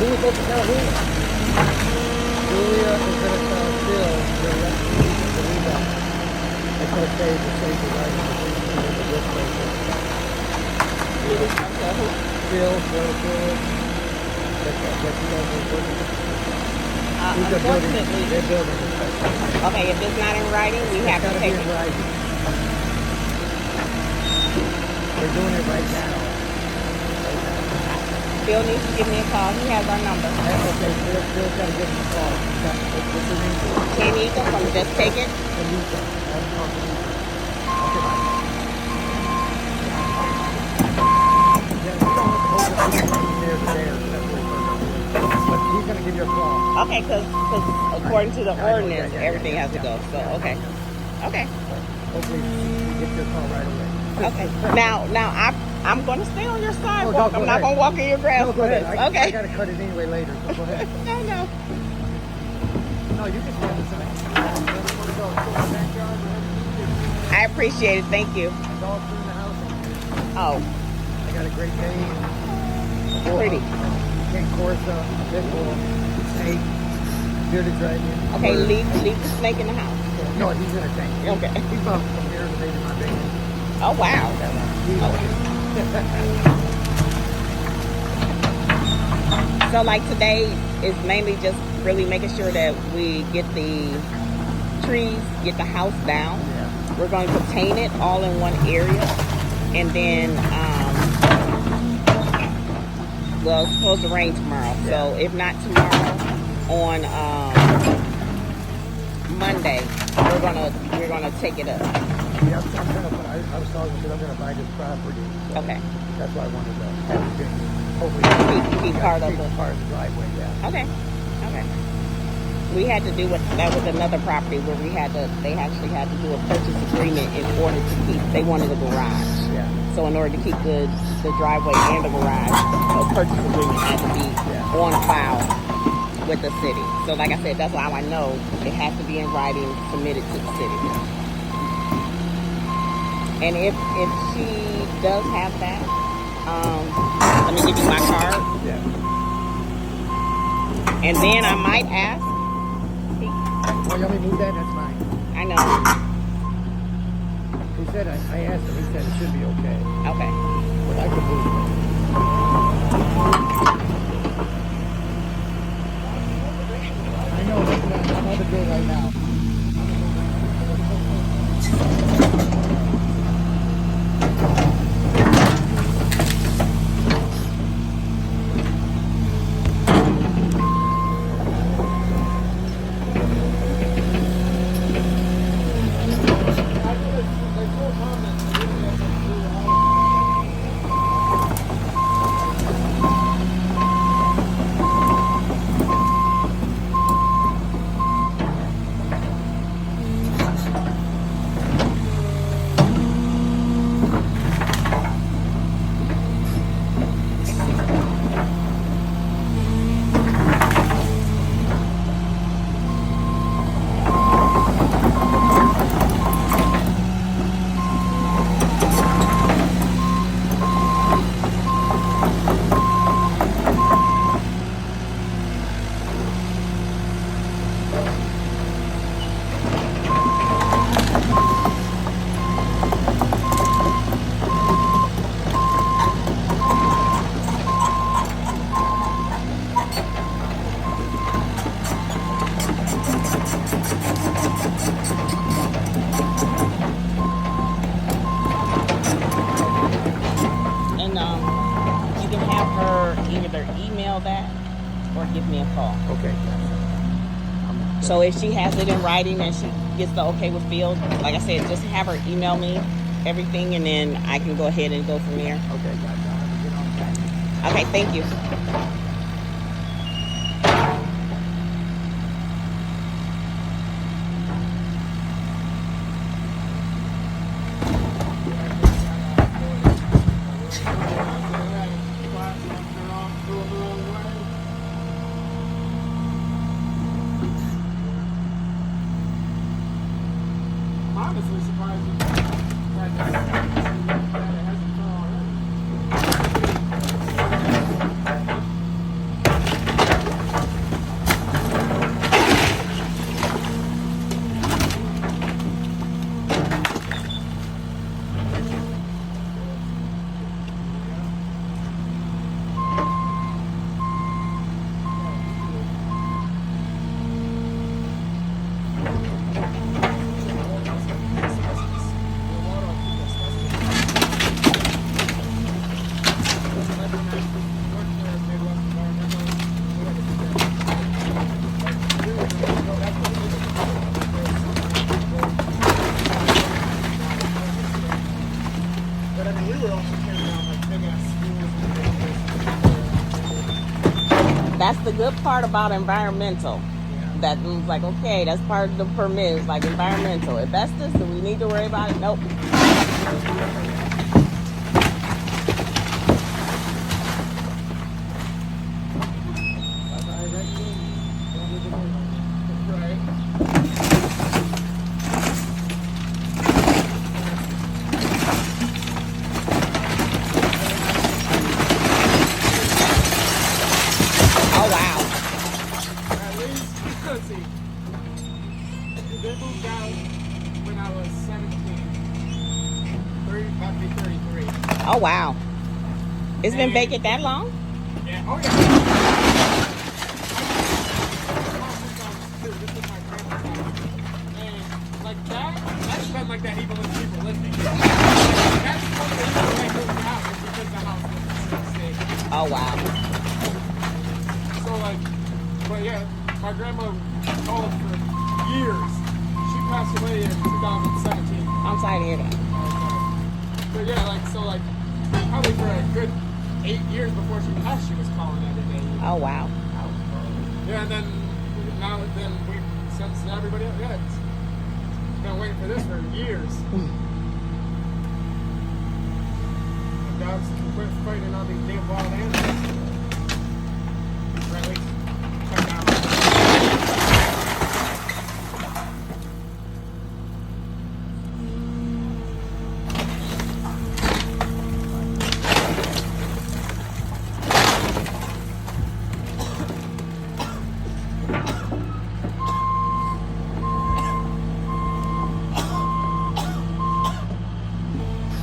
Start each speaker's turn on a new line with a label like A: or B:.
A: was supposed to tell who? Julia is going to tell Phil the readout. It's going to say the same writing the this person. Phil, that you guys are working with.
B: Unfortunately,
A: they're building this place.
B: okay, if it's not in writing, we have to take it.
A: Writing. They're doing it right now.
B: Phil needs to give me a call. He has our number.
A: Okay, Phil's got to give him a call. What's your name?
B: Tanika from Just Take It.
A: Tanika. Okay, bye. But he's going to give you a call.
B: Okay, because according to the ordinance, everything has to go. So, okay. Okay.
A: Hopefully he gets your call right away.
B: Okay. Now I'm going to stay on your sidewalk.
A: No,
B: I'm not going to walk in your grass.
A: No, go ahead.
B: Okay.
A: I got to cut it anyway later, so go ahead.
B: No.
A: No, you can stay on the side.
B: I appreciate it. Thank you.
A: Dog food in the house.
B: Oh.
A: I got a great day.
B: Pretty.
A: King Corsa, pitbull, snake, bearded dragon.
B: Okay, leave the snake in the house.
A: No, he's in a tank.
B: Okay.
A: He's up from here to maybe my baby.
B: Oh, wow. So, like today is mainly just really making sure that we get the trees, get the house down.
A: Yeah.
B: We're going to contain it all in one area. And then, well, it's supposed to rain tomorrow. Yeah. So, if not tomorrow, on Monday, we're gonna take it up.
A: Yeah, I was talking because I'm gonna buy this property. So
B: okay.
A: That's why I wanted to have it hopefully
B: keep part of the
A: driveway. Yeah.
B: Okay. We had to do that with another property where they actually had to do a purchase agreement in order to keep. They wanted a garage.
A: Yeah.
B: So in order to keep the driveway and the garage, a purchase agreement had to be on file with the city. So like I said, that's how I know it has to be in writing, submitted to the city. And if she does have that, let me give you my card.
A: Yeah.
B: And then I might ask.
A: Oh, you want me to move that? That's fine.
B: I know.
A: He said, I asked him, he said it should be okay.
B: Okay.
A: But I could move it. I know, I'm on the bill right now.
B: Or give me a call.
A: Okay.
B: So if she has it in writing and she gets the okay with Phil, like I said, just have her email me everything and then I can go ahead and go from there.
A: Okay, gotcha.
B: Okay, thank you.
C: Honestly surprising that it hasn't come already.
B: That's the good part about environmental.
A: Yeah.
B: That means like, okay, that's part of the permit. It's like environmental. Asbestos, do we need to worry about it? Nope. Oh wow.
C: At least, let's see. They moved out when I was 17. about to be 33.
B: Oh wow. It's been vacant that long?
C: Yeah. Oh yeah. This is my grandma's house. And like that's been like that even when people lived there. That's one of the reasons they moved out is because the house was in the state.
B: Oh wow.
C: So like, but yeah, my grandma called for years. She passed away in 2017.
B: I'm sorry to hear that.
C: But yeah, like so like probably for a good 8 years before she passed, she was calling every day.
B: Oh wow.
C: Yeah, and then now then we since everybody else, yeah, it's been waiting for this for years. And dogs quit fighting all these damn wild animals.